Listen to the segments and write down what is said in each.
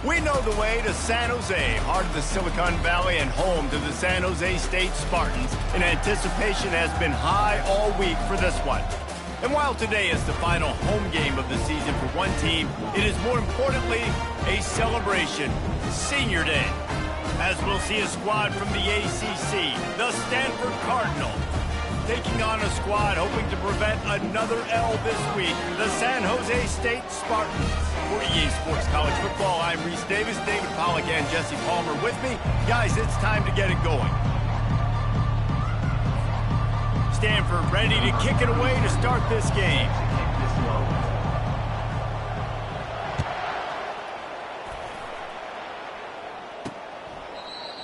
We know the way to San Jose, heart of the Silicon Valley and home to the San Jose State Spartans, and anticipation has been high all week for this one. And while today is the final home game of the season for one team, it is more importantly a celebration, Senior Day. As we'll see a squad from the ACC, the Stanford Cardinals, taking on a squad hoping to prevent another L this week, the San Jose State Spartans. For EA Sports College Football, I'm Reese Davis, David Pollack, and Jesse Palmer with me. Guys, it's time to get it going. Stanford ready to kick it away to start this game.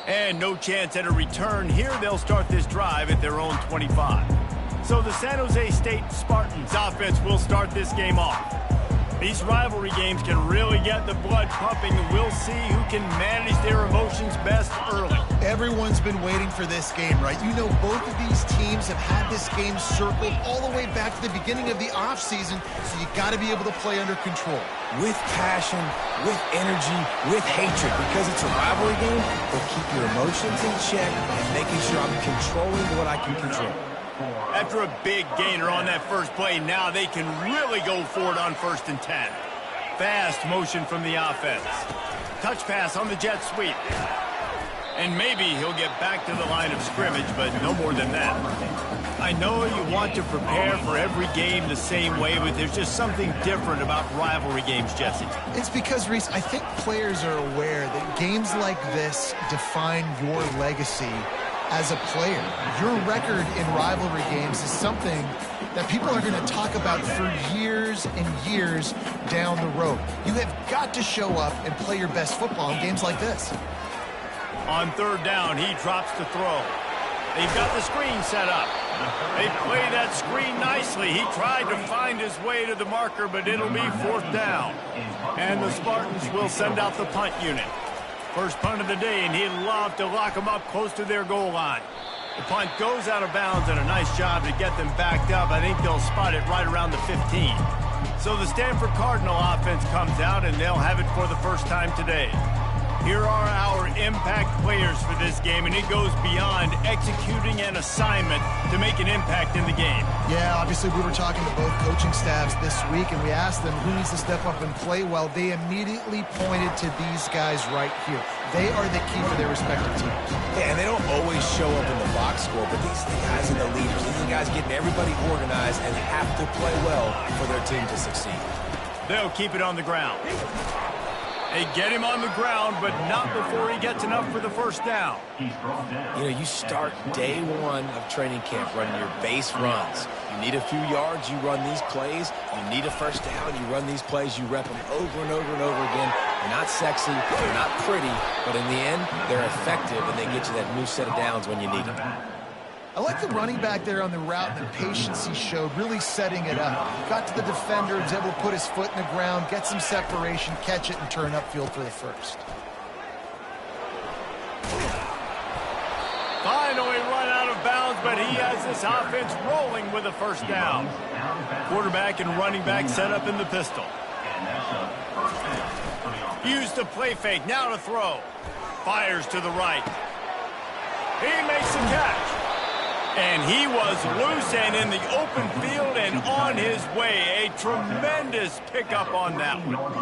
And no chance at a return here. They'll start this drive at their own 25. So the San Jose State Spartans offense will start this game off. These rivalry games can really get the blood pumping, and we'll see who can manage their emotions best early. Everyone's been waiting for this game, right? You know, both of these teams have had this game circled all the way back to the beginning of the offseason, so you got to be able to play under control. With passion, with energy, with hatred, because it's a rivalry game, but keep your emotions in check and making sure I'm controlling what I can control. After a big gainer on that first play, now they can really go for it on 1st and 10. Fast motion from the offense. Touch pass on the jet sweep. And maybe he'll get back to the line of scrimmage, but no more than that. I know you want to prepare for every game the same way, but there's just something different about rivalry games, Jesse. It's because, Reese, I think players are aware that games like this define your legacy as a player. Your record in rivalry games is something that people are going to talk about for years and years down the road. You have got to show up and play your best football in games like this. On 3rd down, he drops to throw. They've got the screen set up. They play that screen nicely. He tried to find his way to the marker, but it'll be 4th down. And the Spartans will send out the punt unit. First punt of the day, and he'd love to lock them up close to their goal line. The punt goes out of bounds, and a nice job to get them backed up. I think they'll spot it right around the 15. So the Stanford Cardinal offense comes out, and they'll have it for the first time today. Here are our impact players for this game, and it goes beyond executing an assignment to make an impact in the game. Yeah, obviously we were talking to both coaching staffs this week, and we asked them who needs to step up and play well. They immediately pointed to these guys right here. They are the key for their respective teams. Yeah, and they don't always show up in the box score, but these guys are the leaders. These are the guys getting everybody organized and have to play well for their team to succeed. They'll keep it on the ground. They get him on the ground, but not before he gets enough for the 1st down. You know, you start day one of training camp running your base runs. You need a few yards, you run these plays. You need a 1st down, you run these plays. You rep them over and over and over again. They're not sexy, they're not pretty, but in the end, they're effective, and they get you that new set of downs when you need them. I like the running back there on the route and the patience he showed, really setting it up. Got to the defender, was able to put his foot in the ground, get some separation, catch it, and turn upfield for the 1st. Finally run out of bounds, but he has this offense rolling with a 1st down. Quarterback and running back set up in the pistol. Used the play fake, now to throw. Fires to the right. He makes the catch. And he was loose and in the open field and on his way. A tremendous pickup on that one.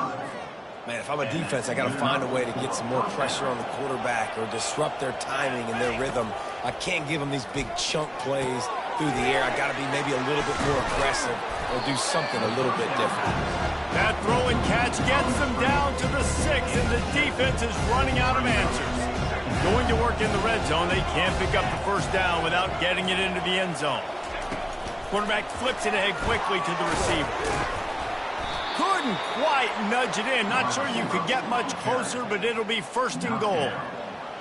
Man, if I'm a defense, I got to find a way to get some more pressure on the quarterback or disrupt their timing and their rhythm. I can't give them these big chunk plays through the air. I got to be maybe a little bit more aggressive or do something a little bit different. That throw and catch gets them down to the 6, and the defense is running out of answers. Going to work in the red zone. They can't pick up the 1st down without getting it into the end zone. Quarterback flips it ahead quickly to the receiver. Couldn't quite nudge it in. Not sure you could get much closer, but it'll be 1st and goal.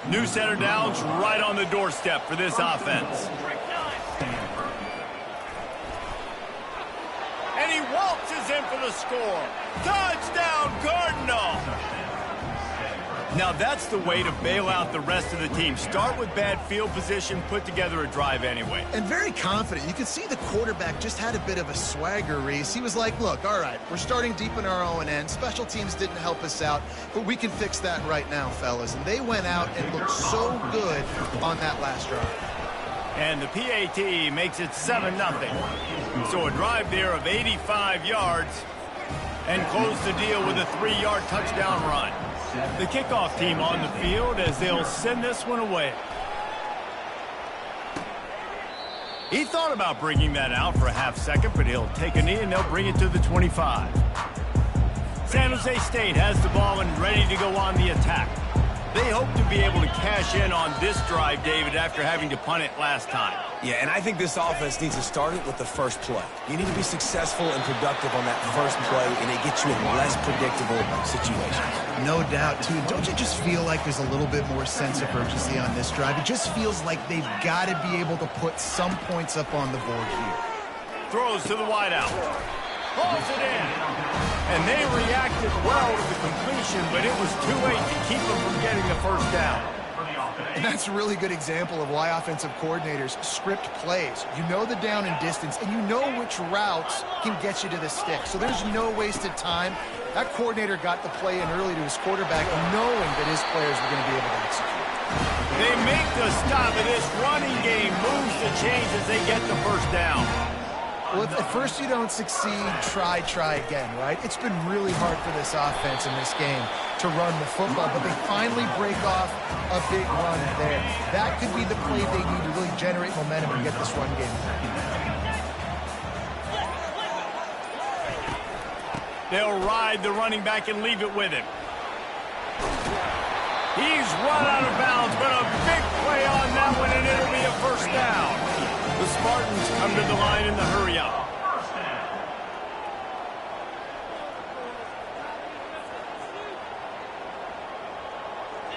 New set of downs right on the doorstep for this offense. And he waltzes in for the score. Touchdown, Cardinal! Now that's the way to bail out the rest of the team. Start with bad field position, put together a drive anyway. And very confident. You could see the quarterback just had a bit of a swagger, Reese. He was like, look, all right, we're starting deep in our own end. Special teams didn't help us out, but we can fix that right now, fellas. And they went out and looked so good on that last drive. And the PAT makes it 7-0. So a drive there of 85 yards and close the deal with a 3-yard touchdown run. The kickoff team on the field as they'll send this one away. He thought about bringing that out for a half second, but he'll take a knee and they'll bring it to the 25. San Jose State has the ball and ready to go on the attack. They hope to be able to cash in on this drive, David, after having to punt it last time. Yeah, and I think this offense needs to start it with the first play. You need to be successful and productive on that first play, and it gets you in less predictable situations. No doubt, too. Don't you just feel like there's a little bit more sense of urgency on this drive? It just feels like they've got to be able to put some points up on the board here. Throws to the wideout. Pulls it in. And they reacted well to the completion, but it was too late to keep them from getting the first down. And that's a really good example of why offensive coordinators script plays. You know the down and distance, and you know which routes can get you to the stick. So there's no wasted time. That coordinator got the play in early to his quarterback, knowing that his players were going to be able to execute. They make the stop, and this running game moves the chains as they get the first down. Well, if at first you don't succeed, try again, right? It's been really hard for this offense in this game to run the football, but they finally break off a big run there. That could be the play they need to really generate momentum and get this run game going. They'll ride the running back and leave it with him. He's run out of bounds, but a big play on that one, and it'll be a first down. The Spartans come to the line in the hurry-up.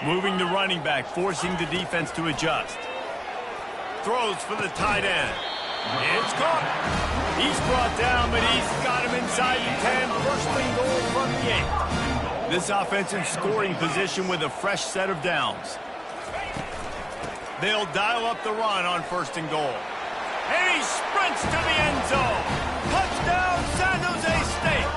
Moving the running back, forcing the defense to adjust. Throws for the tight end. It's caught. He's brought down, but he's got him inside the 10. First and goal from the 8. This offensive scoring position with a fresh set of downs. They'll dial up the run on first and goal. And he sprints to the end zone. Touchdown, San Jose State.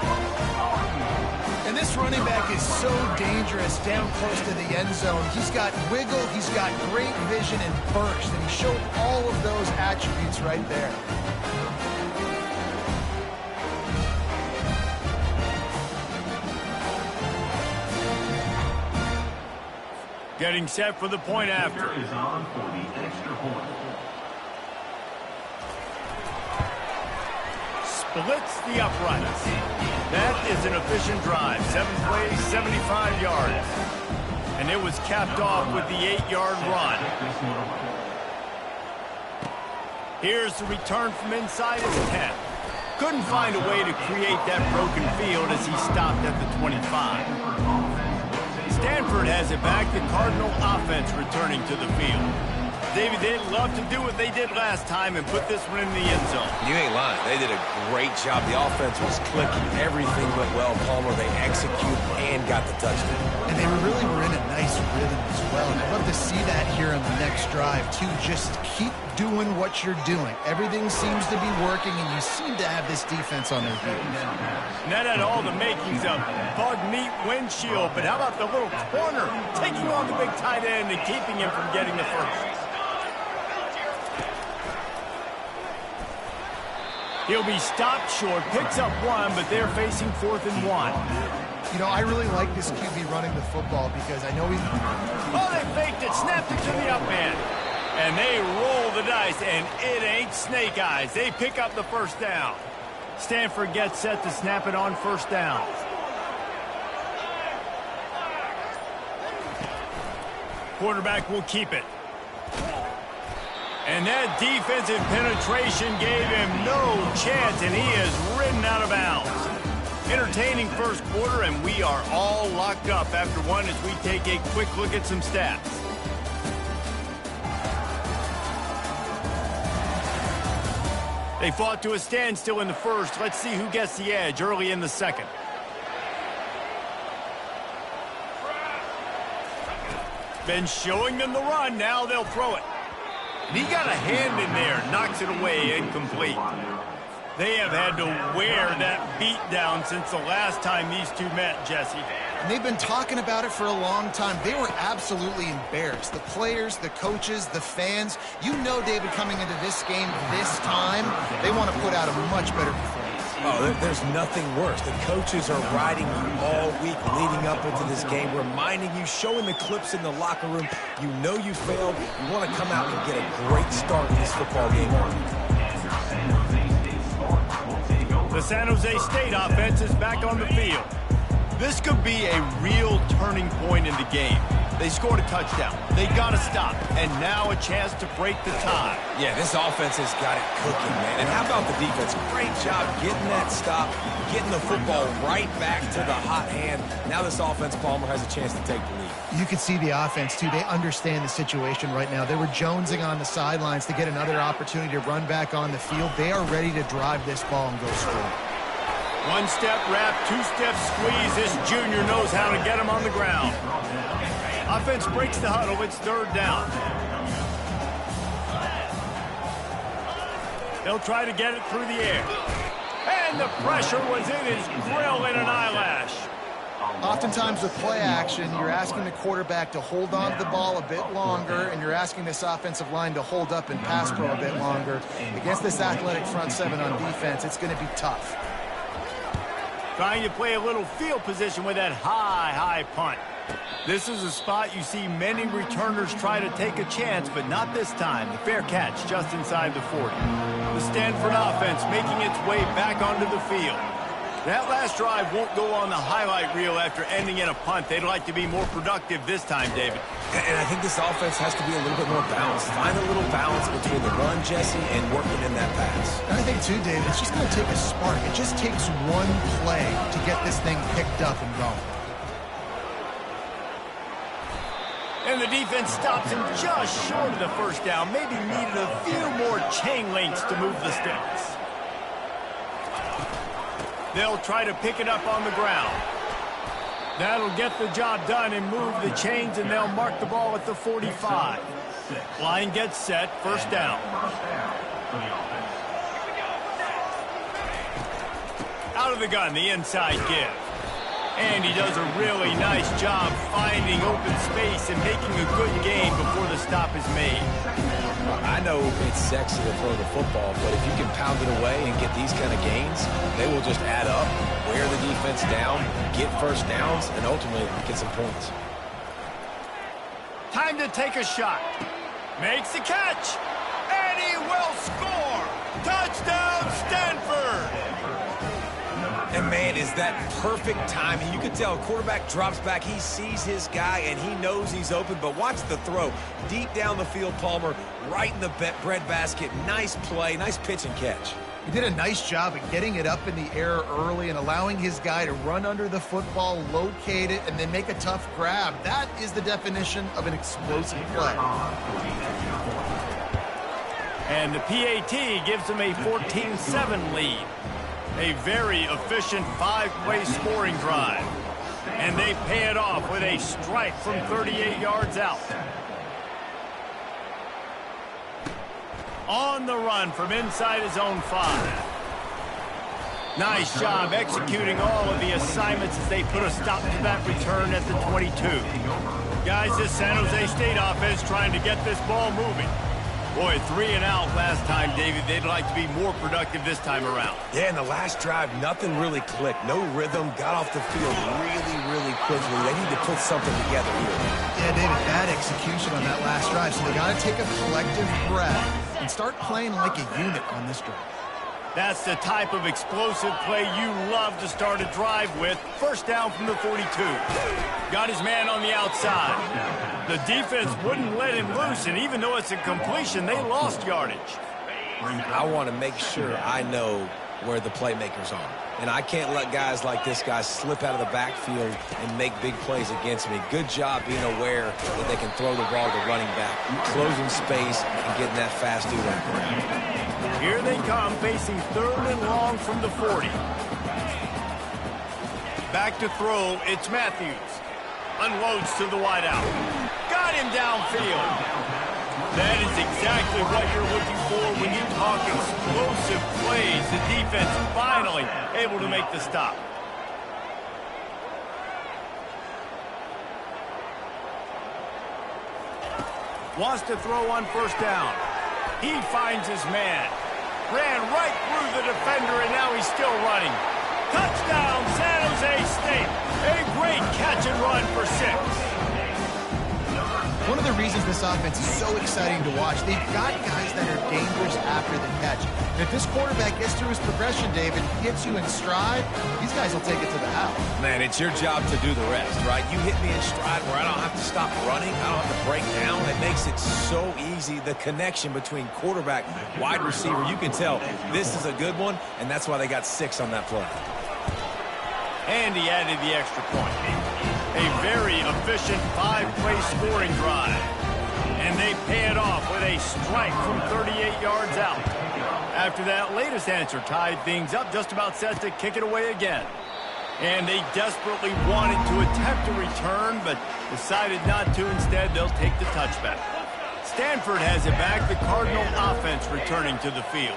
And this running back is so dangerous down close to the end zone. He's got wiggle, he's got great vision and burst, and he showed all of those attributes right there. Getting set for the point after. Splits the uprights. That is an efficient drive. 7 plays, 75 yards. And it was capped off with the 8-yard run. Here's the return from inside his 10. Couldn't find a way to create that broken field as he stopped at the 25. Stanford has it back. The Cardinal offense returning to the field. David, they'd love to do what they did last time and put this one in the end zone. You ain't lying. They did a great job. The offense was clicking. Everything went well, Palmer. They executed and got the touchdown. And they really were in a nice rhythm as well. And I'd love to see that here on the next drive, too. Just keep doing what you're doing. Everything seems to be working, and you seem to have this defense on their heels. That had all the makings of bug meat windshield, but how about the little corner taking on the big tight end and keeping him from getting the first? He'll be stopped short, picks up one, but they're facing 4th and 1. You know, I really like this QB running the football because I know he... Oh, they faked it, snapped it to the up man. And they roll the dice, and it ain't snake eyes. They pick up the first down. Stanford gets set to snap it on first down. Quarterback will keep it. And that defensive penetration gave him no chance, and he is ridden out of bounds. Entertaining first quarter, and we are all locked up after one as we take a quick look at some stats. They fought to a standstill in the first. Let's see who gets the edge early in the second. Been showing them the run. Now they'll throw it. And he got a hand in there. Knocks it away. Incomplete. They have had to wear that beat down since the last time these two met, Jesse. And they've been talking about it for a long time. They were absolutely embarrassed. The players, the coaches, the fans. You know, David, coming into this game this time, they want to put out a much better performance. Oh, there's nothing worse. The coaches are riding you all week leading up into this game, reminding you, showing the clips in the locker room. You know you failed. You want to come out and get a great start in this football game. The San Jose State offense is back on the field. This could be a real turning point in the game. They scored a touchdown. They got to stop. And now a chance to break the tie. Yeah, this offense has got it cooking, man. And how about the defense? Great job getting that stop, getting the football right back to the hot hand. Now this offense, Palmer, has a chance to take the lead. You can see the offense, too. They understand the situation right now. They were jonesing on the sidelines to get another opportunity to run back on the field. They are ready to drive this ball and go score. One-step wrap, two-step squeeze. This junior knows how to get him on the ground. Offense breaks the huddle. It's third down. They'll try to get it through the air. And the pressure was in his grill in an eyelash. Oftentimes with play action, you're asking the quarterback to hold on to the ball a bit longer, and you're asking this offensive line to hold up and pass pro a bit longer. Against this athletic front seven on defense, it's going to be tough. Trying to play a little field position with that high punt. This is a spot you see many returners try to take a chance, but not this time. The fair catch just inside the 40. The Stanford offense making its way back onto the field. That last drive won't go on the highlight reel after ending in a punt. They'd like to be more productive this time, David. And I think this offense has to be a little bit more balanced. Find a little balance between the run, Jesse, and working in that pass. And I think, too, David, it's just going to take a spark. It just takes one play to get this thing picked up and going. And the defense stops him just short of the first down. Maybe needed a few more chain links to move the sticks. They'll try to pick it up on the ground. That'll get the job done and move the chains, and they'll mark the ball at the 45. Line gets set, first down. Out of the gun, the inside give. And he does a really nice job finding open space and making a good gain before the stop is made. I know it's sexy to throw the football, but if you can pound it away and get these kind of gains, they will just add up, wear the defense down, get first downs, and ultimately get some points. Time to take a shot. Makes the catch. And he will score. Touchdown, Stanford. And, man, is that perfect timing. You can tell quarterback drops back. He sees his guy, and he knows he's open. But watch the throw. Deep down the field, Palmer, right in the bread basket. Nice play, nice pitch and catch. He did a nice job of getting it up in the air early and allowing his guy to run under the football, locate it, and then make a tough grab. That is the definition of an explosive play. And the PAT gives him a 14-7 lead. A very efficient five-play scoring drive. And they pay it off with a strike from 38 yards out. On the run from inside his own 5. Nice job executing all of the assignments as they put a stop to that return at the 22. Guys, this San Jose State offense trying to get this ball moving. Boy, 3 and out last time, David. They'd like to be more productive this time around. Yeah, in the last drive, nothing really clicked. No rhythm. Got off the field really quickly. They need to put something together here. Yeah, David, bad execution on that last drive. So they got to take a collective breath and start playing like a unit on this drive. That's the type of explosive play you love to start a drive with. First down from the 42. Got his man on the outside. The defense wouldn't let him loose, and even though it's a completion, they lost yardage. I want to make sure I know where the playmakers are. And I can't let guys like this guy slip out of the backfield and make big plays against me. Good job being aware that they can throw the ball to running back, closing space, and getting that fast dude out there. Here they come, facing 3rd and long from the 40. Back to throw, it's Matthews. Unloads to the wideout. Got got him downfield. That is exactly what you're looking for when you talk explosive plays. The defense finally able to make the stop. Wants to throw on first down. He finds his man. Ran right through the defender, and now he's still running. Touchdown, San Jose State. A great catch and run for 6. One of the reasons this offense is so exciting to watch, they've got guys that are dangerous after the catch. And if this quarterback gets through his progression, David, hits you in stride, these guys will take it to the house. Man, it's your job to do the rest, right? You hit me in stride where I don't have to stop running. I don't have to break down. It makes it so easy. The connection between quarterback, wide receiver, you can tell this is a good one, and that's why they got 6 on that play. And he added the extra point. A very efficient 5-play scoring drive. And they pay it off with a strike from 38 yards out. After that latest answer tied things up, just about set to kick it away again. And they desperately wanted to attempt a return, but decided not to. Instead, they'll take the touchback. Stanford has it back. The Cardinal offense returning to the field.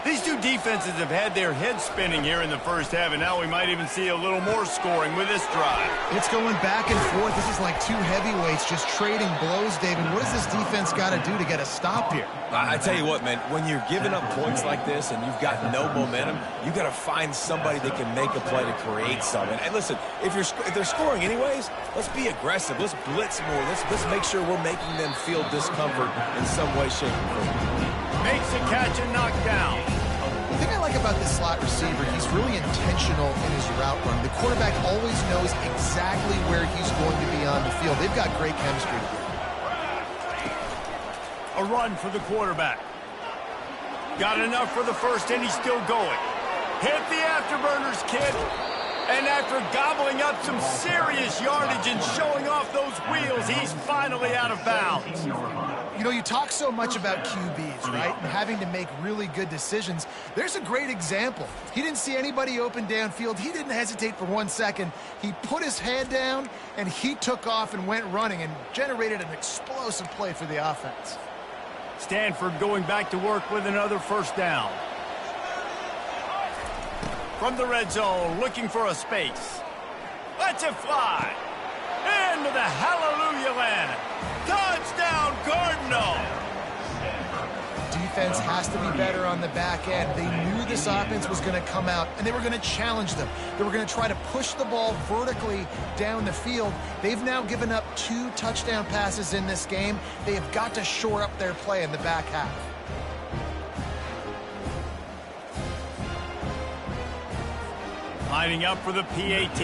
These two defenses have had their heads spinning here in the first half, and now we might even see a little more scoring with this drive. It's going back and forth. This is like two heavyweights just trading blows, David. What does this defense got to do to get a stop here? I tell you what, man, when you're giving up points like this and you've got no momentum, you got to find somebody that can make a play to create something. And listen, if they're scoring anyways, let's be aggressive. Let's blitz more. Let's make sure we're making them feel discomfort in some way, shape, or form. Makes a catch and knocked down. The thing I like about this slot receiver, he's really intentional in his route run. The quarterback always knows exactly where he's going to be on the field. They've got great chemistry together. A run for the quarterback. Got enough for the first, and he's still going. Hit the afterburners, kid. And after gobbling up some serious yardage and showing off those wheels, he's finally out of bounds. You know, you talk so much about QBs, right? And having to make really good decisions. There's a great example. He didn't see anybody open downfield. He didn't hesitate for 1 second. He put his head down, and he took off and went running and generated an explosive play for the offense. Stanford going back to work with another first down. From the red zone, looking for a space. Lets it fly. Into the hallelujah land. Touchdown, Cardinal. Defense has to be better on the back end. They knew this offense was going to come out, and they were going to challenge them. They were going to try to push the ball vertically down the field. They've now given up 2 touchdown passes in this game. They have got to shore up their play in the back half. Lining up for the PAT.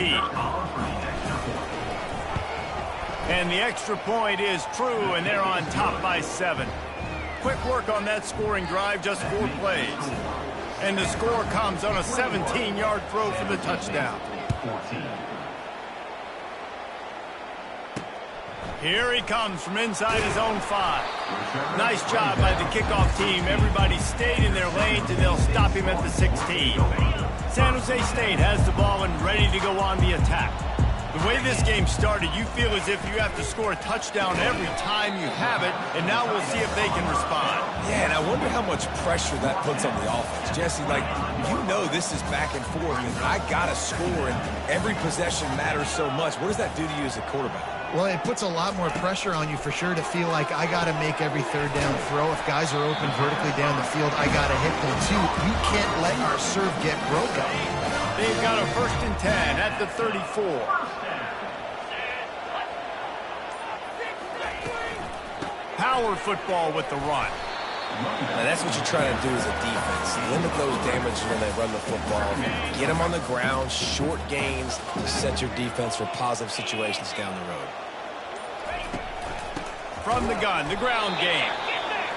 And the extra point is true, and they're on top by 7. Quick work on that scoring drive, just 4 plays. And the score comes on a 17-yard throw for the touchdown. Here he comes from inside his own 5. Nice job by the kickoff team. Everybody stayed in their lanes, and they'll stop him at the 16. San Jose State has the ball and ready to go on the attack. The way this game started, you feel as if you have to score a touchdown every time you have it, and now we'll see if they can respond. Yeah, and I wonder how much pressure that puts on the offense. Jesse, like, you know this is back and forth, and I got to score, and every possession matters so much. What does that do to you as a quarterback? Well, it puts a lot more pressure on you for sure to feel like I got to make every third down throw. If guys are open vertically down the field, I got to hit them too. We can't let our serve get broken. They've got a 1st and 10 at the 34. Power football with the run. Now that's what you're trying to do as a defense. Limit those damages when they run the football. Get them on the ground, short gains to set your defense for positive situations down the road. From the gun, the ground game.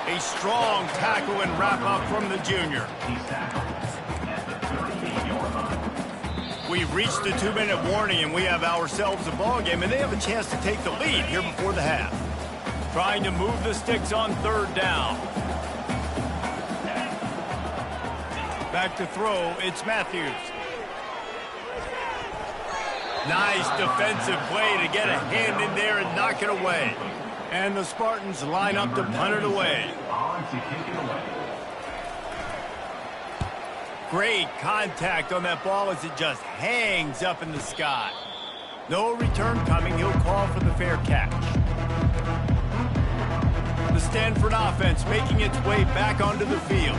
A strong tackle and wrap-up from the junior. We've reached the 2-minute warning, and we have ourselves a ball game, and they have a chance to take the lead here before the half. Trying to move the sticks on 3rd down. Back to throw, it's Matthews. Nice defensive play to get a hand in there and knock it away. And the Spartans line up to punt it away. Great contact on that ball as it just hangs up in the sky. No return coming. He'll call for the fair catch. The Stanford offense making its way back onto the field.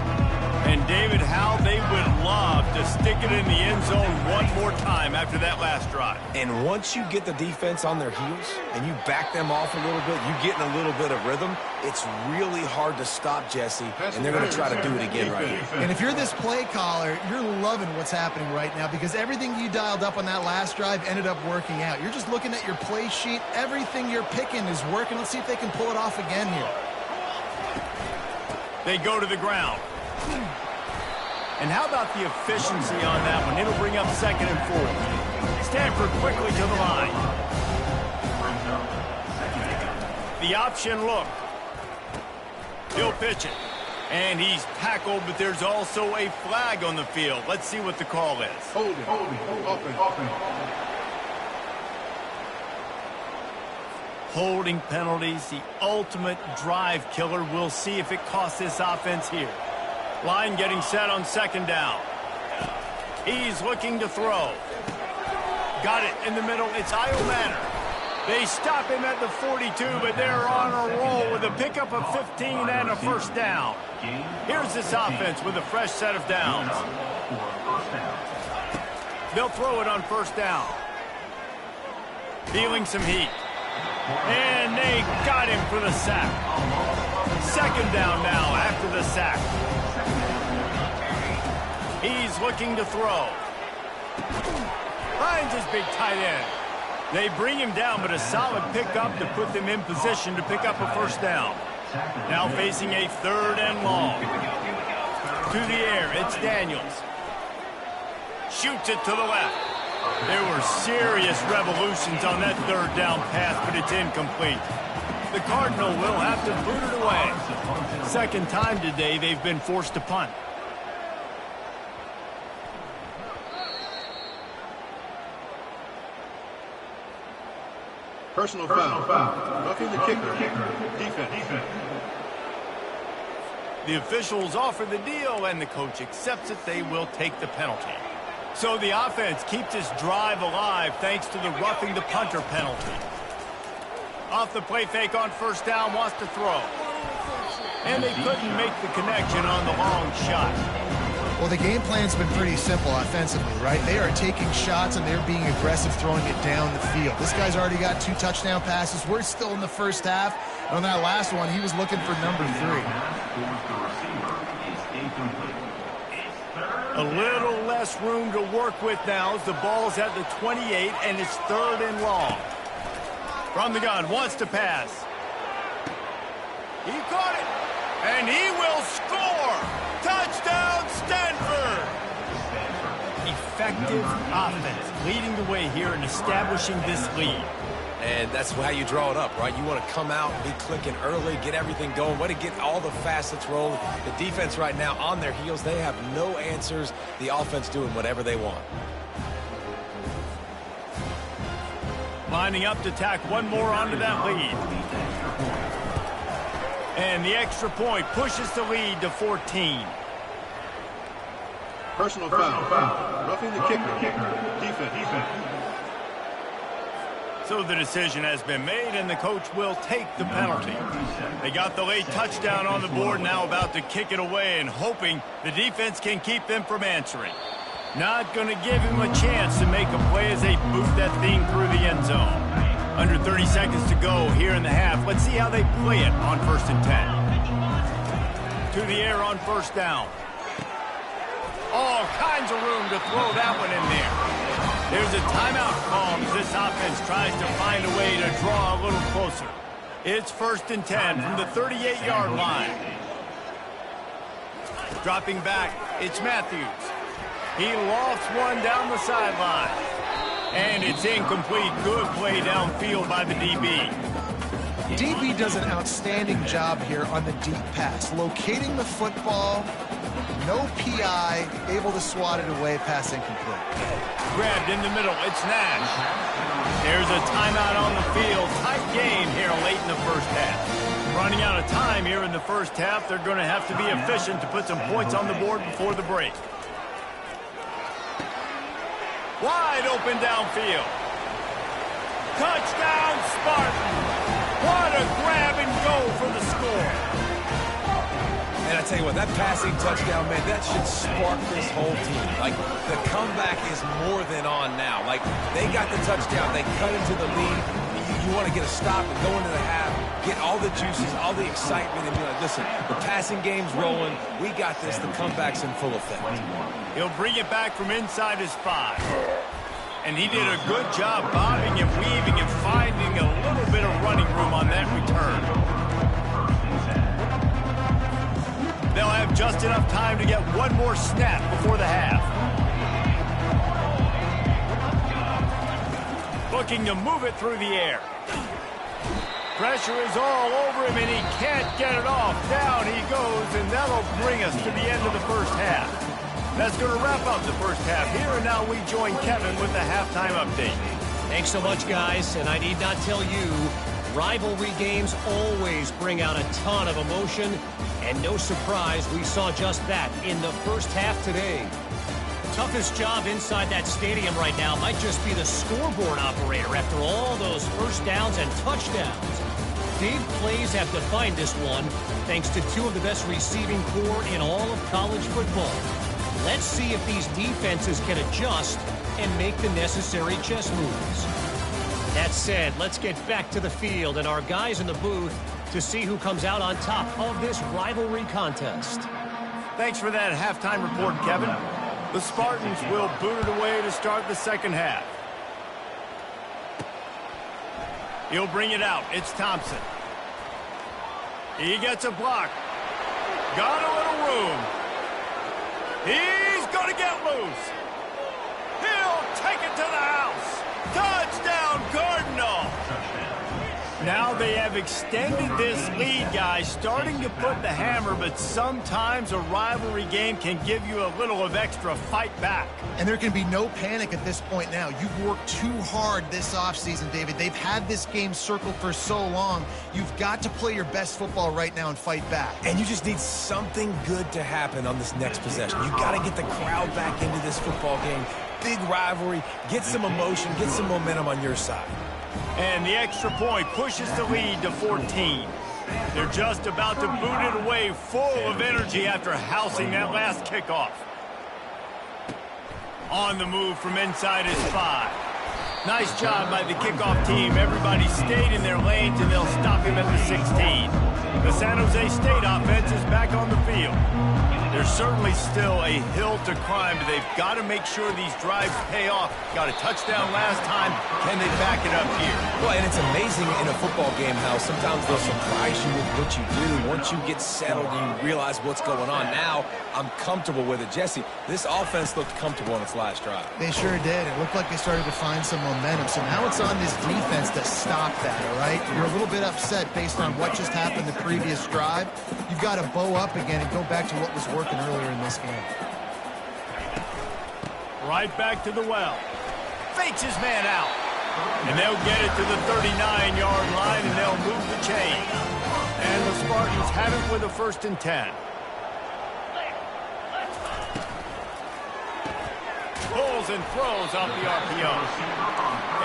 And David, how they would love to stick it in the end zone one more time after that last drive. And once you get the defense on their heels and you back them off a little bit, you get in a little bit of rhythm, it's really hard to stop, Jesse, and they're going to try to do it again right here. And if you're this play caller, you're loving what's happening right now because everything you dialed up on that last drive ended up working out. You're just looking at your play sheet. Everything you're picking is working. Let's see if they can pull it off again here. They go to the ground. And how about the efficiency on that one? It'll bring up 2nd and 4. Stanford quickly to the line. The option look. He'll pitch it. And he's tackled, but there's also a flag on the field. Let's see what the call is. Holding. Holding penalties, the ultimate drive killer. We'll see if it costs this offense here. Line getting set on 2nd down. He's looking to throw. Got it in the middle. It's Iomanner. They stop him at the 42, but they're on a roll with a pickup of 15 and a 1st down. Here's this offense with a fresh set of downs. They'll throw it on 1st down. Feeling some heat. And they got him for the sack. 2nd down now after the sack. He's looking to throw. Finds his big tight end. They bring him down, but a solid pickup to put them in position to pick up a 1st down. Now facing a 3rd and long. To the air, it's Daniels. Shoots it to the left. There were serious revolutions on that 3rd down pass, but it's incomplete. The Cardinal will have to boot it away. 2nd time today they've been forced to punt. Personal foul. Roughing the kicker. Defense. The officials offer the deal, and the coach accepts it. They will take the penalty. So the offense keeps its drive alive thanks to the roughing the punter penalty. Off the play fake on 1st down, wants to throw. And they couldn't make the connection on the long shot. Well, the game plan's been pretty simple offensively, right? They are taking shots and they're being aggressive throwing it down the field. This guy's already got 2 touchdown passes. We're still in the 1st half. And on that last one, he was looking for number 3. A little less room to work with now as the ball's at the 28 and it's 3rd and long. From the gun, wants to pass. He caught it, and he will score! Touchdown, Stanford! Effective offense, leading the way here and establishing this lead. And that's how you draw it up, right? You want to come out, be clicking early, get everything going, want to get all the facets rolling. The defense right now on their heels, they have no answers. The offense doing whatever they want. Lining up to tack one more onto that lead. And the extra point pushes the lead to 14. Personal foul. Roughing the kicker. Defense. So the decision has been made, and the coach will take the penalty. They got the late touchdown on the board, now about to kick it away and hoping the defense can keep them from answering. Not going to give him a chance to make a play as they boot that thing through the end zone. Under 30 seconds to go here in the half. Let's see how they play it on 1st and 10. To the air on 1st down. All kinds of room to throw that one in there. There's a timeout call as this offense tries to find a way to draw a little closer. It's 1st and 10 from the 38-yard line. Dropping back, it's Matthews. He lofts one down the sideline. And it's incomplete. Good play downfield by the DB. DB does an outstanding job here on the deep pass, locating the football, No PI, able to swat it away, pass incomplete. Grabbed in the middle, it's Nash. There's a timeout on the field. Tight game here late in the first half. Running out of time here in the first half. They're going to have to be efficient to put some points on the board before the break. Wide open downfield. Touchdown, Spartan. What a grab and go for the score. And I tell you what, that passing touchdown, man, that should spark this whole team. Like, the comeback is more than on now. Like, they got the touchdown. They cut into the lead. You want to get a stop and go into the half, get all the juices, all the excitement, and be like, listen, the passing game's rolling. We got this. The comeback's in full effect. He'll bring it back from inside his 5. And he did a good job bobbing and weaving and finding a little bit of running room on that return. They'll have just enough time to get one more snap before the half. Looking to move it through the air. Pressure is all over him, and he can't get it off. Down he goes, and that'll bring us to the end of the first half. That's going to wrap up the first half here, and now we join Kevin with the halftime update. Thanks so much, guys, and I need not tell you, rivalry games always bring out a ton of emotion, and no surprise, we saw just that in the first half today. Toughest job inside that stadium right now might just be the scoreboard operator after all those first downs and touchdowns. Big plays have defined this one, thanks to two of the best receiving corps in all of college football. Let's see if these defenses can adjust and make the necessary chess moves. That said, let's get back to the field and our guys in the booth to see who comes out on top of this rivalry contest. Thanks for that halftime report, Kevin. The Spartans will boot it away to start the second half. He'll bring it out. It's Thompson. He gets a block. Got a little room. He's going to get loose. He'll take it to the house. Touchdown, Cardinal. Now they have extended this lead, guys, starting to put the hammer, but sometimes a rivalry game can give you a little of extra fight back. And there can be no panic at this point now. You've worked too hard this offseason, David. They've had this game circled for so long. You've got to play your best football right now and fight back. And you just need something good to happen on this next possession. You got to get the crowd back into this football game. Big rivalry. Get some emotion. Get some momentum on your side. And the extra point pushes the lead to 14. They're just about to boot it away, full of energy after housing that last kickoff. On the move from inside his 5. Nice job by the kickoff team. Everybody stayed in their lanes, and they'll stop him at the 16. The San Jose State offense is back on the field. There's certainly still a hill to climb, but they've got to make sure these drives pay off. Got a touchdown last time. Can they back it up here? Well, and it's amazing in a football game how sometimes they'll surprise you with what you do. Once you get settled and you realize what's going on, now I'm comfortable with it. Jesse, this offense looked comfortable on its last drive. They sure did. It looked like they started to find some momentum. So now it's on this defense to stop that, all right? You're a little bit upset based on what just happened the previous drive. You've got to bow up again and go back to what was working earlier in this game. Right back to the well. Fakes his man out. And they'll get it to the 39-yard line, and they'll move the chain. And the Spartans have it with a 1st and 10. Pulls and throws off the RPO.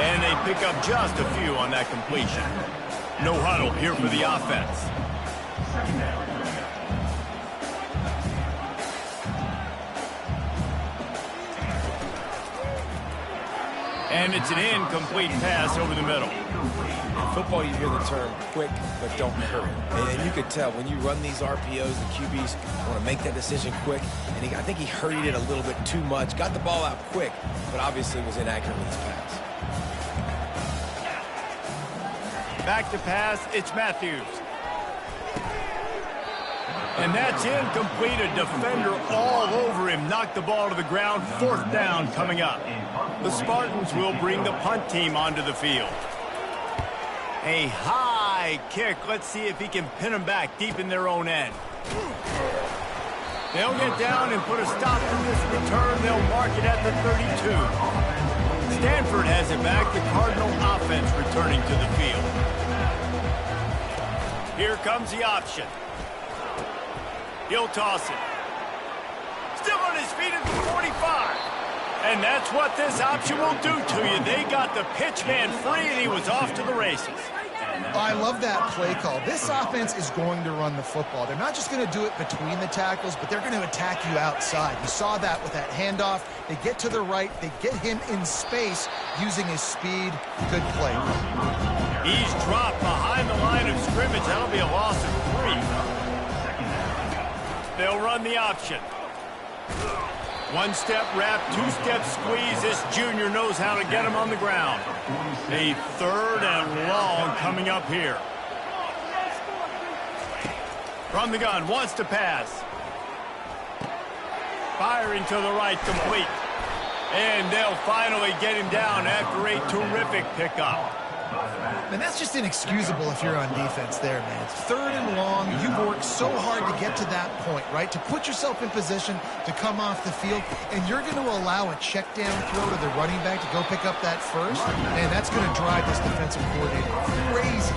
And they pick up just a few on that completion. No huddle here for the offense. And it's an incomplete pass over the middle. In football, you hear the term quick, but don't hurry. And you could tell when you run these RPOs, the QBs want to make that decision quick. And I think he hurried it a little bit too much. Got the ball out quick, but obviously was inaccurate with his pass. Back to pass, it's Matthews. And that's incomplete. A defender all over him. Knocked the ball to the ground. 4th down coming up. The Spartans will bring the punt team onto the field. A high kick. Let's see if he can pin them back deep in their own end. They'll get down and put a stop to this return. They'll mark it at the 32. Stanford has it back. The Cardinal offense returning to the field. Here comes the option. He'll toss it. Still on his feet at the 45. And that's what this option will do to you. They got the pitch man free, and he was off to the races. I love that play call. This offense is going to run the football. They're not just going to do it between the tackles, but they're going to attack you outside. You saw that with that handoff. They get to the right. They get him in space using his speed. Good play. He's dropped behind the line of scrimmage. That'll be a loss of 3. They'll run the option. One-step wrap, two-step squeeze. This junior knows how to get him on the ground. A 3rd and long coming up here. From the gun, wants to pass. Firing to the right, complete. And they'll finally get him down after a terrific pickup. And that's just inexcusable if you're on defense there, man. It's 3rd and long. You've worked so hard to get to that point, right? To put yourself in position to come off the field, and you're going to allow a check down throw to the running back to go pick up that first. Man, that's going to drive this defensive coordinator crazy.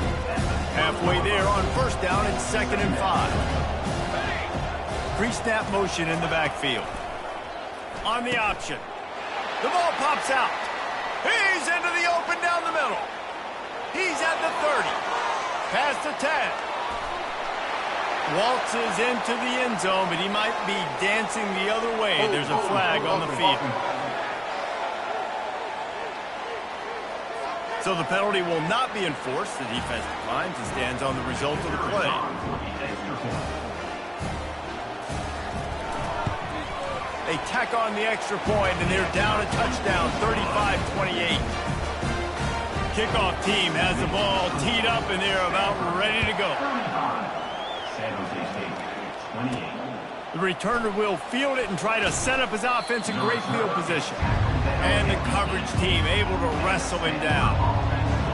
Halfway there on 1st down and 2nd and 5. Pre-snap motion in the backfield. On the option. The ball pops out. He's into the open down the middle. He's at the 30. Past the 10. Waltzes into the end zone, but he might be dancing the other way. There's a flag on the field. So the penalty will not be enforced. The defense declines and stands on the result of the play. They tack on the extra point, and they're down a touchdown, 35-28. Kickoff team has the ball teed up, and they're about ready to go. The returner will field it and try to set up his offense in great field position. And the coverage team able to wrestle him down.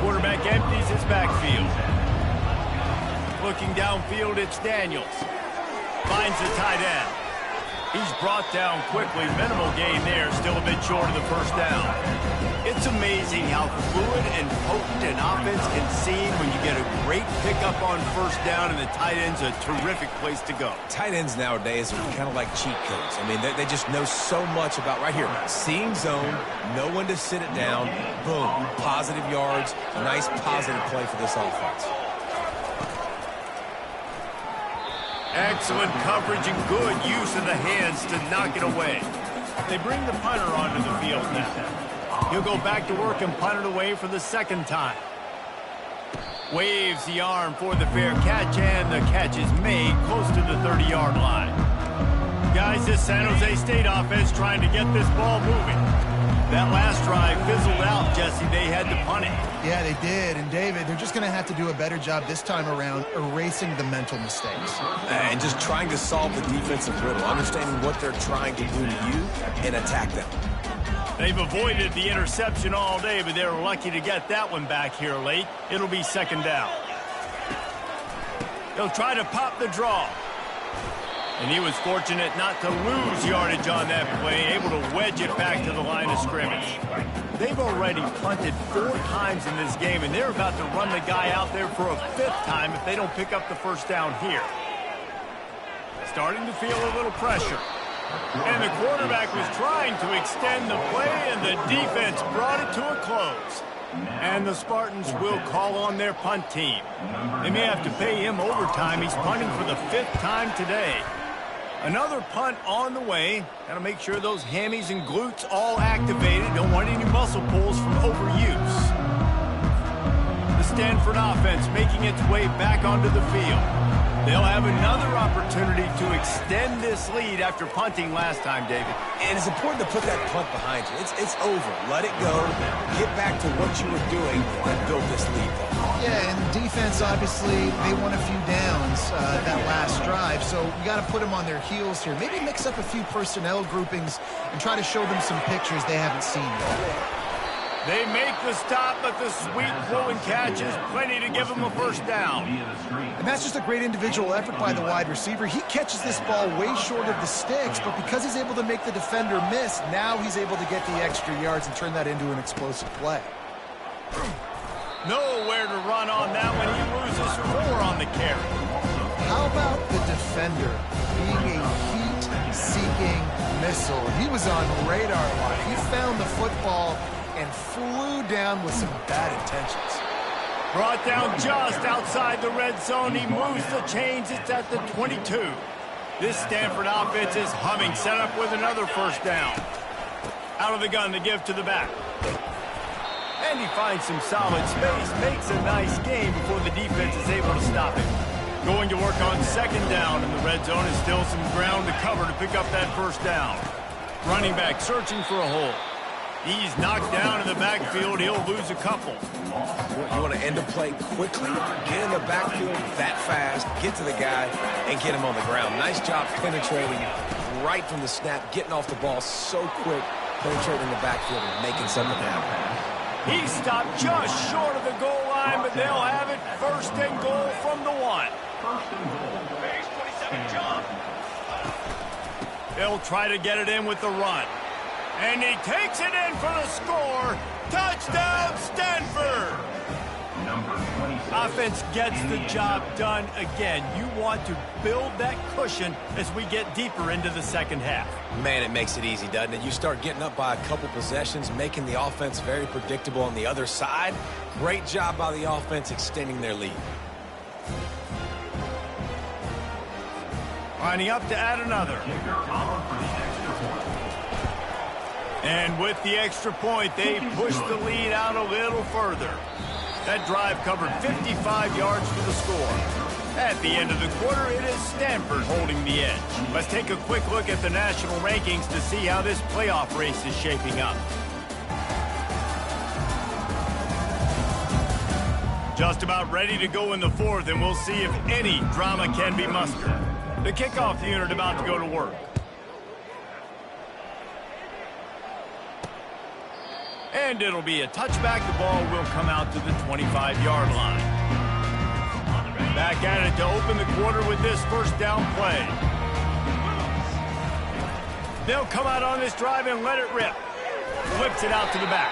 Quarterback empties his backfield. Looking downfield, it's Daniels. Finds the tight end. He's brought down quickly. Minimal gain there. Still a bit short of the 1st down. It's amazing how fluid and potent an offense can seem when you get a great pickup on 1st down, and the tight end's a terrific place to go. Tight ends nowadays are kind of like cheat codes. I mean, they just know so much about, right here, seeing zone, know when to sit it down, boom, positive yards, nice positive play for this offense. Excellent coverage and good use of the hands to knock it away. They bring the punter onto the field now. He'll go back to work and punt it away for the 2nd time. Waves the arm for the fair catch, and the catch is made close to the 30-yard line. Guys, this San Jose State offense trying to get this ball moving. That last drive fizzled out, Jesse. They had to punt it. Yeah, they did. And, David, they're just going to have to do a better job this time around erasing the mental mistakes. And just trying to solve the defensive riddle, understanding what they're trying to do to you and attack them. They've avoided the interception all day, but they're lucky to get that one back here late. It'll be 2nd down. They'll try to pop the draw. And he was fortunate not to lose yardage on that play, able to wedge it back to the line of scrimmage. They've already punted 4 times in this game, and they're about to run the guy out there for a 5th time if they don't pick up the 1st down here. Starting to feel a little pressure. And the quarterback was trying to extend the play, and the defense brought it to a close. And the Spartans will call on their punt team. They may have to pay him overtime. He's punting for the 5th time today. Another punt on the way. Got to make sure those hammies and glutes all activated. Don't want any muscle pulls from overuse. The Stanford offense making its way back onto the field. They'll have another opportunity to extend this lead after punting last time, David. And it's important to put that punt behind you. It's over. Let it go. Get back to what you were doing and build this lead. Yeah, and defense, obviously, they won a few downs that last drive, so you got to put them on their heels here. Maybe mix up a few personnel groupings and try to show them some pictures they haven't seen yet. They make the stop, but the sweet throw and catch is plenty to give them a first down. And that's just a great individual effort by the wide receiver. He catches this ball way short of the sticks, but because he's able to make the defender miss, now he's able to get the extra yards and turn that into an explosive play. Nowhere to run on that one. He loses 4 on the carry. How about the defender being a heat-seeking missile? He was on radar line. He found the football and flew down with some bad intentions. Brought down just outside the red zone. He moves the chains. It's at the 22. This Stanford offense is humming. Set up with another first down. Out of the gun to give to the back. And he finds some solid space. Makes a nice game before the defense is able to stop him. Going to work on second down in the red zone, and still some ground to cover to pick up that first down. Running back searching for a hole. He's knocked down in the backfield. He'll lose a couple. You want to end a play quickly, get in the backfield that fast, get to the guy, and get him on the ground. Nice job penetrating right from the snap, getting off the ball so quick, penetrating the backfield and making something happen. He stopped just short of the goal line, but they'll have it first and goal from the 1. They'll try to get it in with the run. And he takes it in for the score. Touchdown, Stanford! Offense gets the job done again. You want to build that cushion as we get deeper into the second half. Man, it makes it easy, doesn't it? You start getting up by a couple possessions, making the offense very predictable on the other side. Great job by the offense extending their lead. Lining up to add another. And with the extra point, they push the lead out a little further. That drive covered 55 yards for the score. At the end of the quarter, it is Stanford holding the edge. Let's take a quick look at the national rankings to see how this playoff race is shaping up. Just about ready to go in the 4th, and we'll see if any drama can be mustered. The kickoff unit about to go to work. And it'll be a touchback. The ball will come out to the 25-yard line. Back at it to open the quarter with this first down play. They'll come out on this drive and let it rip. Flips it out to the back.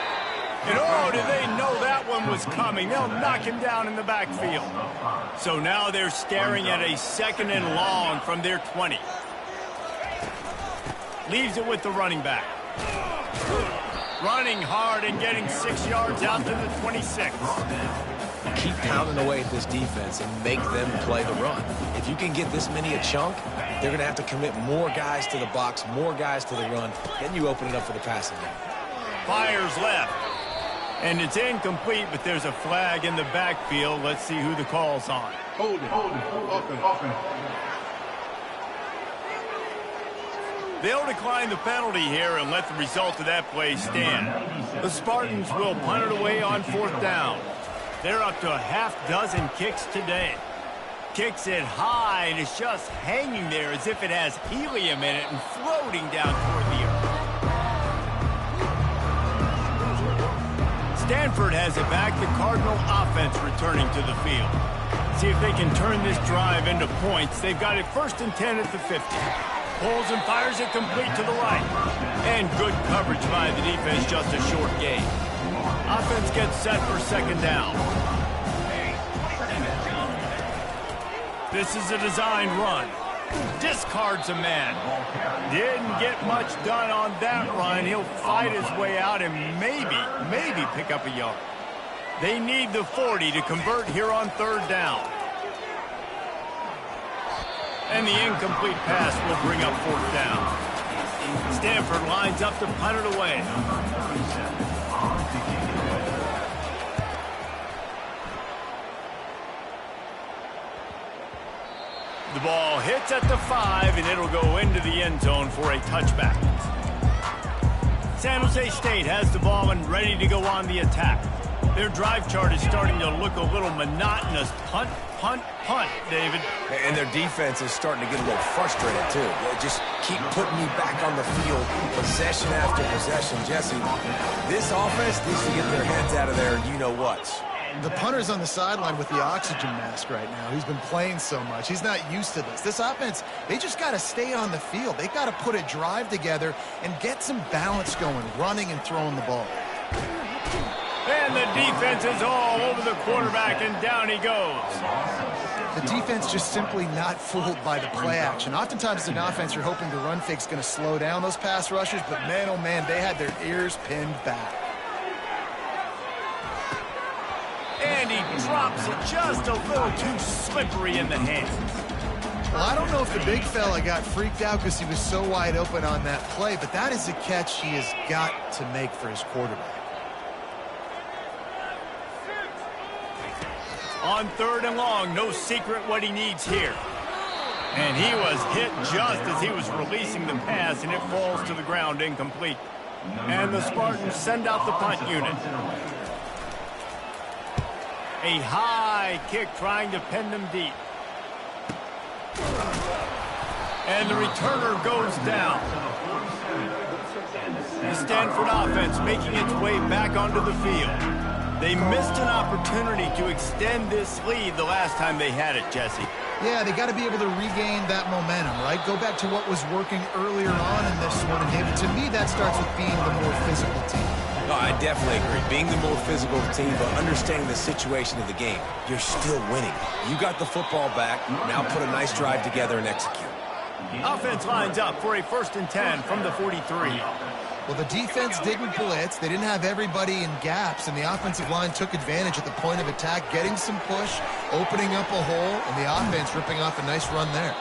And oh, did they know that one was coming? They'll knock him down in the backfield. So now they're staring at a 2nd and long from their 20. Leaves it with the running back. Running hard and getting 6 yards out to the 26. Keep pounding away at this defense and make them play the run. If you can get this many a chunk, they're going to have to commit more guys to the box, more guys to the run. Then you open it up for the passing game. Fires left. And it's incomplete, but there's a flag in the backfield. Let's see who the call's on. Hold it. Offense. They'll decline the penalty here and let the result of that play stand. The Spartans will punt it away on 4th down. They're up to a half-dozen kicks today. Kicks it high, and it's just hanging there as if it has helium in it and floating down toward the earth. Stanford has it back. The Cardinal offense returning to the field. See if they can turn this drive into points. They've got it 1st and 10 at the 50. Pulls and fires it complete to the right. And good coverage by the defense, just a short gain. Offense gets set for 2nd down. This is a design run. Discards a man. Didn't get much done on that run. He'll fight his way out and maybe pick up a yard. They need the 40 to convert here on 3rd down. And the incomplete pass will bring up 4th down. Stanford lines up to punt it away. The ball hits at the 5, and it'll go into the end zone for a touchback. San Jose State has the ball and ready to go on the attack. Their drive chart is starting to look a little monotonous. Punt, punt, punt, David. And their defense is starting to get a little frustrated, too. They just keep putting me back on the field, possession after possession. Jesse, this offense needs to get their heads out of there, you-know-whats. The punter's on the sideline with the oxygen mask right now. He's been playing so much. He's not used to this. This offense, they just got to stay on the field. They got to put a drive together and get some balance going, running and throwing the ball. And the defense is all over the quarterback, and down he goes. The defense just simply not fooled by the play action. Oftentimes as an offense, you're hoping the run fake's going to slow down those pass rushers, but man, oh man, they had their ears pinned back. And he drops it just a little too slippery in the hands. Well, I don't know if the big fella got freaked out because he was so wide open on that play, but that is a catch he has got to make for his quarterback. On 3rd and long, no secret what he needs here. And he was hit just as he was releasing the pass, and it falls to the ground incomplete. And the Spartans send out the punt unit. A high kick trying to pin them deep. And the returner goes down. The Stanford offense making its way back onto the field. They missed an opportunity to extend this lead the last time they had it, Jesse. Yeah, they got to be able to regain that momentum, right? Go back to what was working earlier on in this one. And David, to me, that starts with being the more physical team. No, I definitely agree. Being the more physical team, but understanding the situation of the game. You're still winning. You got the football back. Now put a nice drive together and execute. Offense lines up for a 1st and 10 from the 43. Well, the defense didn't blitz. They didn't have everybody in gaps, and the offensive line took advantage at the point of attack, getting some push, opening up a hole, and the offense ripping off a nice run there.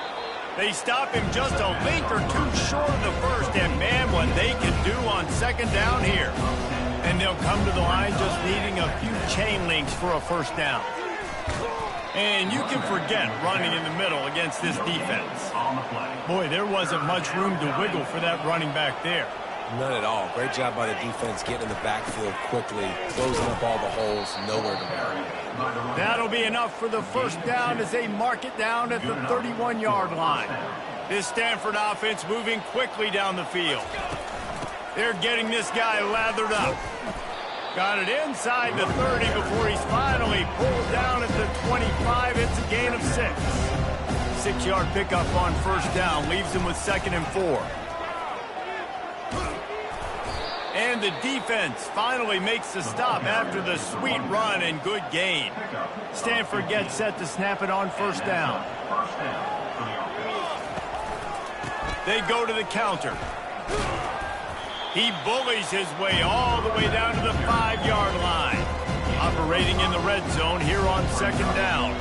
They stop him just a link or two short of the first, and man, what they can do on 2nd down here. And they'll come to the line just needing a few chain links for a 1st down. And you can forget running in the middle against this defense. Boy, there wasn't much room to wiggle for that running back there. None at all. Great job by the defense getting in the backfield quickly, closing up all the holes, nowhere to go. That'll be enough for the 1st down as they mark it down at the 31-yard line. This Stanford offense moving quickly down the field. They're getting this guy lathered up. Got it inside the 30 before he's finally pulled down at the 25. It's a gain of 6. 6-yard pickup on 1st down leaves him with 2nd and 4. And the defense finally makes the stop after the sweet run and good gain. Stanford gets set to snap it on 1st down. They go to the counter. He bullies his way all the way down to the 5-yard line. Operating in the red zone here on 2nd down.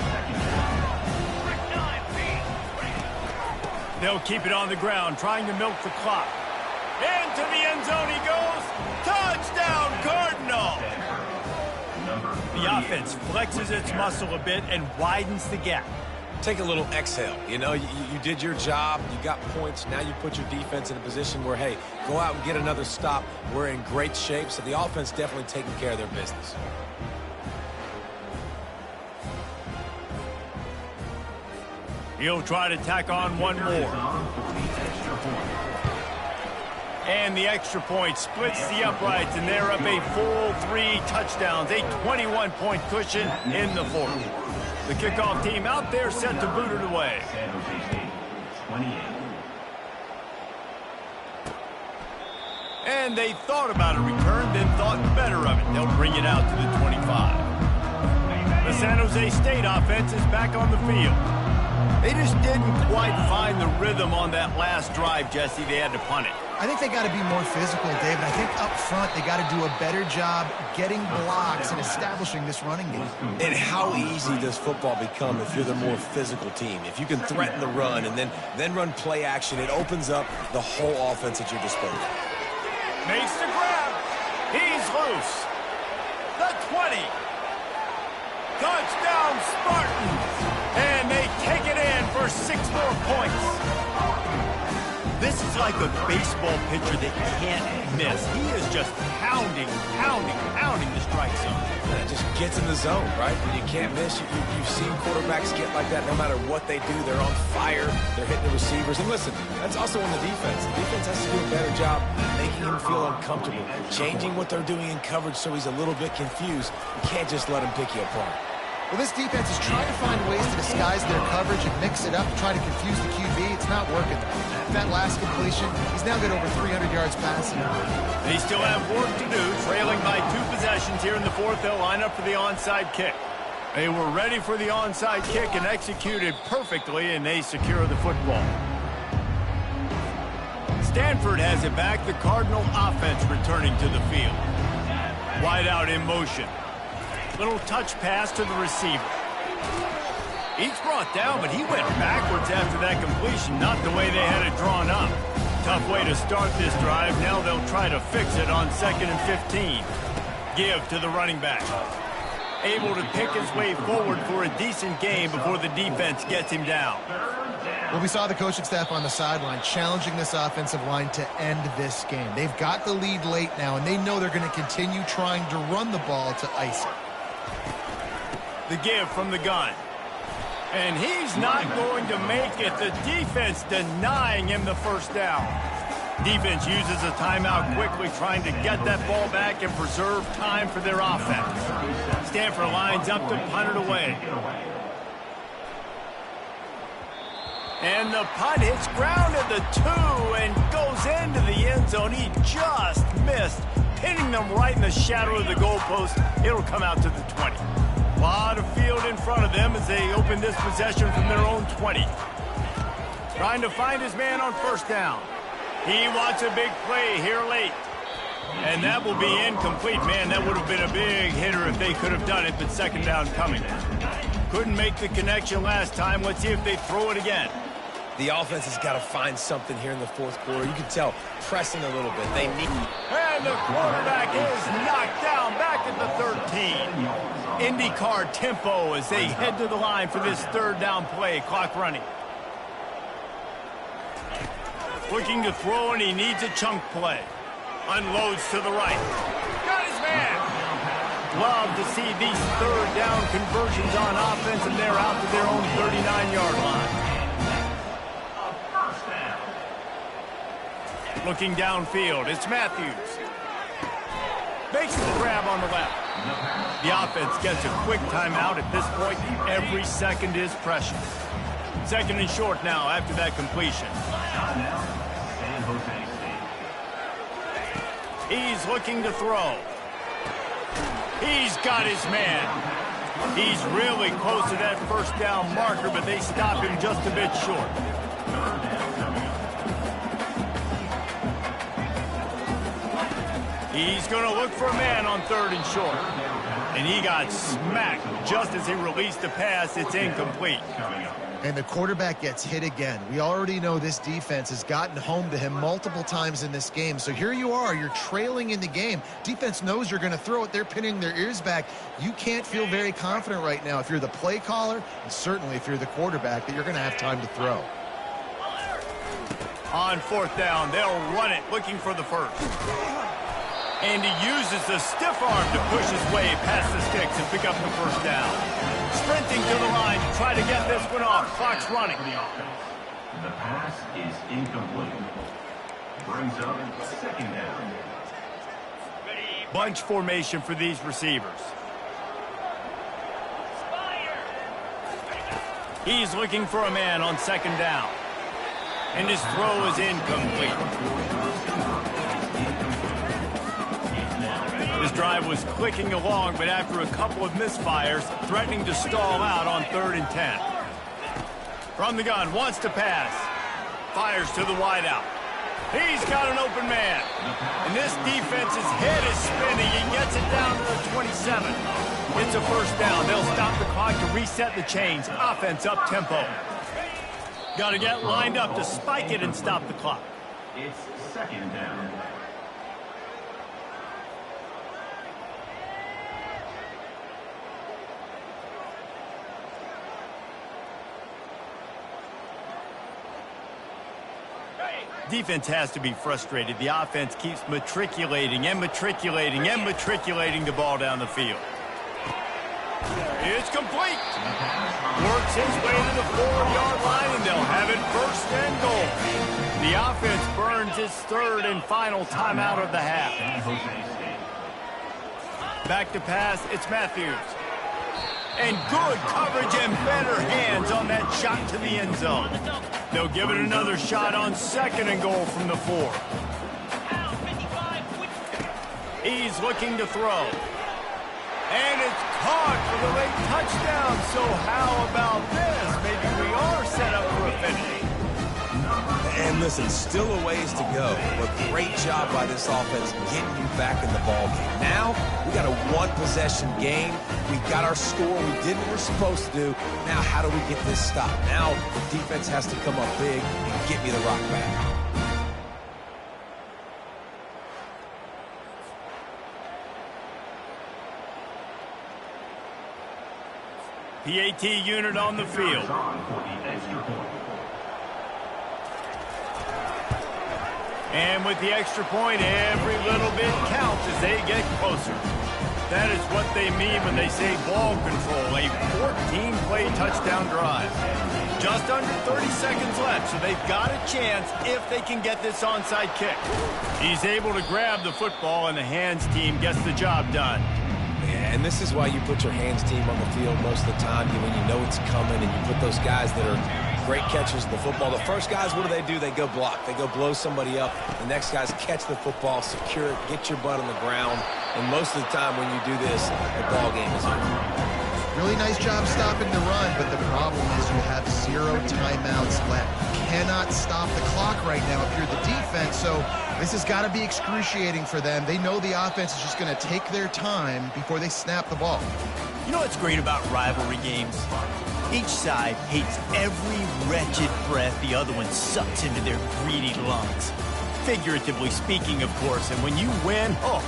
They'll keep it on the ground, trying to milk the clock. Into the end zone he goes. Touchdown, Cardinal! The offense flexes its muscle a bit and widens the gap. Take a little exhale. You know, you did your job. You got points. Now you put your defense in a position where, hey, go out and get another stop. We're in great shape, so the offense definitely taking care of their business. He'll try to tack on one more. And the extra point splits the uprights, and they're up a full 3 touchdowns, a 21-point cushion in the 4th. The kickoff team out there set to boot it away. And they thought about a return, then thought better of it. They'll bring it out to the 25. The San Jose State offense is back on the field. They just didn't quite find the rhythm on that last drive, Jesse. They had to punt it. I think they got to be more physical, David. I think up front they got to do a better job getting blocks and establishing this running game. And how easy does football become if you're the more physical team? If you can threaten the run and then run play action, it opens up the whole offense at your disposal. Makes the grab. He's loose. The 20. Touchdown, Spartans. And they take it in for 6 more points. This is like a baseball pitcher that can't miss. He is just pounding the strike zone. It just gets in the zone, right? When you can't miss, you've seen quarterbacks get like that no matter what they do. They're on fire. They're hitting the receivers. And listen, that's also on the defense. The defense has to do a better job making him feel uncomfortable, changing what they're doing in coverage so he's a little bit confused. You can't just let him pick you apart. Well, this defense is trying to find ways to disguise their coverage and mix it up and try to confuse the QB. It's not working. That last completion, he's now got over 300 yards passing. They still have work to do, trailing by 2 possessions here in the fourth. They'll line up for the onside kick. They were ready for the onside kick and executed perfectly, and they secure the football. Stanford has it back. The Cardinal offense returning to the field. Wide out in motion. Little touch pass to the receiver. He's brought down, but he went backwards after that completion, not the way they had it drawn up. Tough way to start this drive. Now they'll try to fix it on 2nd and 15. Give to the running back. Able to pick his way forward for a decent game before the defense gets him down. Well, we saw the coaching staff on the sideline challenging this offensive line to end this game. They've got the lead late now, and they know they're going to continue trying to run the ball to ice it. The give from the gun. And he's not going to make it. The defense denying him the first down. Defense uses a timeout quickly, trying to get that ball back and preserve time for their offense. Stanford lines up to punt it away. And the punt hits ground at the 2 and goes into the end zone. He just missed, pinning them right in the shadow of the goalpost. It'll come out to the 20. A lot of field in front of them as they open this possession from their own 20. Trying to find his man on first down. He wants a big play here late. And that will be incomplete. Man, that would have been a big hitter if they could have done it, but second down coming. Couldn't make the connection last time. Let's see if they throw it again. The offense has got to find something here in the fourth quarter. You can tell, pressing a little bit. They need... And the quarterback is knocked down back at the 13. IndyCar tempo as they head to the line for this third down play. Clock running. Looking to throw, and he needs a chunk play. Unloads to the right. Got his man. Love to see these third down conversions on offense, and they're out to their own 39-yard line. Looking downfield, it's Matthews. Makes the grab on the left. The offense gets a quick timeout at this point. Every second is precious. 2nd and short now after that completion. He's looking to throw. He's got his man. He's really close to that first down marker, but they stop him just a bit short. He's going to look for a man on 3rd and short. And he got smacked just as he released the pass. It's incomplete. And the quarterback gets hit again. We already know this defense has gotten home to him multiple times in this game. So here you are, you're trailing in the game. Defense knows you're going to throw it. They're pinning their ears back. You can't feel very confident right now if you're the play caller, and certainly if you're the quarterback, that you're going to have time to throw. On 4th down, they'll run it, looking for the first. And he uses the stiff arm to push his way past the sticks and pick up the first down. Sprinting to the line to try to get this one off. Clock's running. The pass is incomplete. Brings up 2nd down. Bunch formation for these receivers. He's looking for a man on 2nd down. And his throw is incomplete. His drive was clicking along, but after a couple of misfires, threatening to stall out on 3rd and 10. From the gun, wants to pass. Fires to the wideout. He's got an open man. And this defense's head is spinning. He gets it down to the 27. It's a first down. They'll stop the clock to reset the chains. Offense up tempo. Got to get lined up to spike it and stop the clock. It's 2nd down. Defense has to be frustrated. The offense keeps matriculating and matriculating and matriculating the ball down the field. It's complete. Works his way to the 4-yard line, and they'll have it first and goal. The offense burns its third and final timeout of the half. Back to pass, it's Matthews. And good coverage and better hands on that shot to the end zone. They'll give it another shot on second and goal from the 4. He's looking to throw. And it's caught for the late touchdown. So how about this? Maybe we are set up for a finish. And listen, still a ways to go, but great job by this offense getting you back in the ballgame. Now, we got a one-possession game. We got our score. We did what we're supposed to do. Now, how do we get this stopped? Now, the defense has to come up big and get me the rock back. PAT unit on the field. And with the extra point, every little bit counts as they get closer. That is what they mean when they say ball control, a 14-play touchdown drive. Just under 30 seconds left, so they've got a chance if they can get this onside kick. He's able to grab the football, and the hands team gets the job done. Yeah, and this is why you put your hands team on the field most of the time when you know it's coming, and you put those guys that are great catchers of the football. The first guys, what do? They go block. They go blow somebody up. The next guys catch the football, secure it, get your butt on the ground. And most of the time when you do this, the ball game is over. Really nice job stopping the run, but the problem is you have 0 timeouts left. You cannot stop the clock right now if you're the defense, so this has got to be excruciating for them. They know the offense is just going to take their time before they snap the ball. You know what's great about rivalry games? Each side hates every wretched breath the other one sucks into their greedy lungs. Figuratively speaking, of course, and when you win, oh,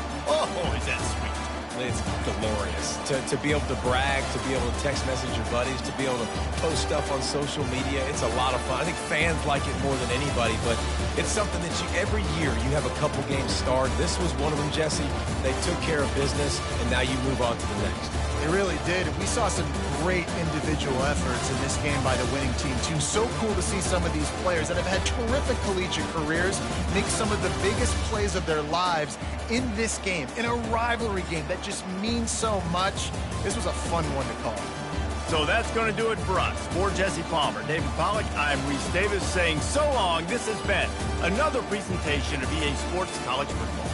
is that sweet. It's glorious to be able to brag, to be able to text message your buddies, to be able to post stuff on social media. It's a lot of fun. I think fans like it more than anybody, but it's something that every year you have a couple games starred. This was one of them, Jesse. They took care of business, and now you move on to the next. They really did. We saw some great individual efforts in this game by the winning team, too. So cool to see some of these players that have had terrific collegiate careers make some of the biggest plays of their lives in this game, in a rivalry game that just means so much. This was a fun one to call. So that's going to do it for us. For Jesse Palmer, David Pollack, I'm Reese Davis saying so long. This has been another presentation of EA Sports College Football.